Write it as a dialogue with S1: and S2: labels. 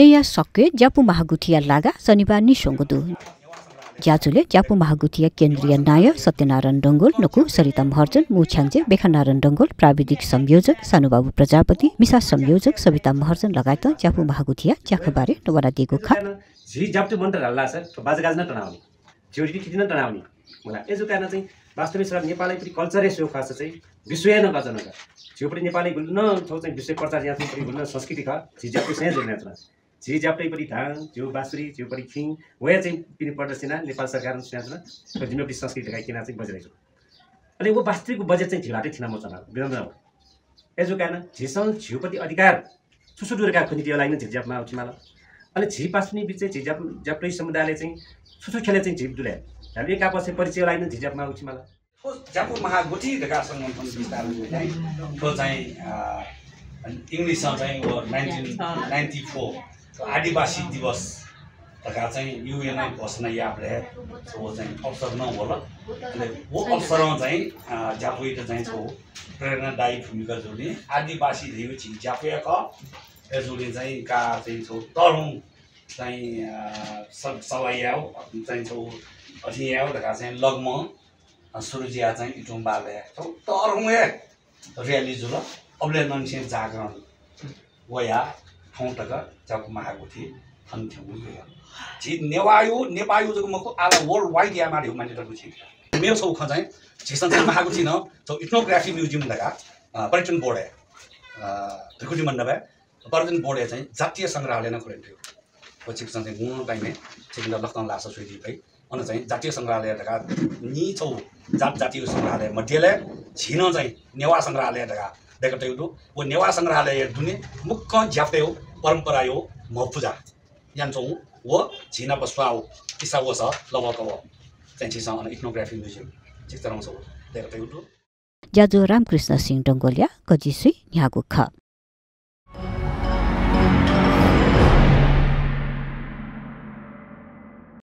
S1: या सके ज्यापु महागुठिया लागा शनिबार निसोंगदु ज्याचुले ज्यापु महागुठिया केन्द्रीय नायक सत्यनारायण डंगोल नकु सरिता महर्जन मुछ्याङजे बेखानारायण डंगोल प्राविधिक संयोजक सानुबाबु प्रजापति मिसा संयोजक सविता महर्जन लगायत ज्यापु महागुठिया ज्याखबारे नवरा दिएको खा
S2: झी ज्याप्ते मन्त्र हल्ला सर बाजगाज न तनाउने जोडी किति न तनाउने मलाई एजो कारण चाहिँ वास्तविक सर नेपाली पनि कल्चरै सो खास चाहिँ विश्वै न गजन ग जो पनि नेपाली गुल्न छौ चाहिँ विश्व प्रचार यहाँ पनि गुल्न संस्कृति ख झी ज्याप्ते सै जोड्ने छ झी ज्याप्ते पनि धाङ जो बाँसुरी जो पनि खिङ वया चाहिँ पनि प्रदर्शना नेपाल सरकार सुनाछ र जिम्मेवारी संस्कृति का किन चाहिँ बजिरहेको अनि वो वास्तविक बजेट चाहिँ झिलाटे थिन म चना विनम्र हो एजो कारण झिसँग झिउपति अधिकार सुसुडुरका पनि त्यो लाइन झी ज्यापमा उठिमाला अनि झी पास्नी बिच चाहिँ झी ज्याप्ते समुदायले चाहिँ सुसु खेले चाहिँ झिप दुले हामी एक आपस परिचय लाइन झी ज्यापमा उठिमाला
S3: ज्यापु महागुठी ढकासँग विस्तार चाहिँ त्यो चाहिँ इंग्लिशमा चाहिँ 1994 आदिवासी दिवस ढका चाहिँ यूएनआई घोषणा याद रहे वो चाहिँ अवसर न होला अनि वो अवसरमा चाहिँ ज्यापुइट चाहिँ छौ प्रेरणादायी भूमिका जोड्ने आदिवासी देव छि ज्यापुका एजुले चाहिँ का चाहिँ छौ तरौं चाहिँ सवायाउ चाहिँ छौ अठियाउ ढका चाहिँ लगम सुरुजिया चाहिँ इटुम्बाले छौ तरौं रेली जुल अबले नङसे जागरण वया ठाउँ तक ज्यापु महागुठी अन्थ्यौ झी नेपायु जको मको आला वर्ल्ड वाइड या मारे माने त बुझि मेरो छौ ख चाहिँ झिसन चाहिँ महागुठी न छौ इथनोग्राफी म्युजियम लगा पर्यटन बोर्ड है त्रिकुटी मण्डप है पर्यटन बोर्ड है चाहिँ जातीय संग्रहालय न खोले थियो पछि चाहिँ गुण टाइमले चाहिँ लखनऊ लासा सुइदी भई अनि चाहिँ जातीय संग्रहालय ढका नि छौ जातीय संग्रहालय मध्यले झिन चाहिँ नेवा संग्रहालय ढका देखते हो वो नेवा संग्रहालय दुने मुख्य ज्याप्ते हो परंपरा हो महपूजा यान्छौ वो झिना बसवाओ किसा वो छ लवकव चाहिँ छिसँग इथनोग्राफी म्युजियम चित्रम छ देखते हो
S1: ज्याजो रामकृष्ण सिंह डंगोलिया गजिसुई न्यागु ख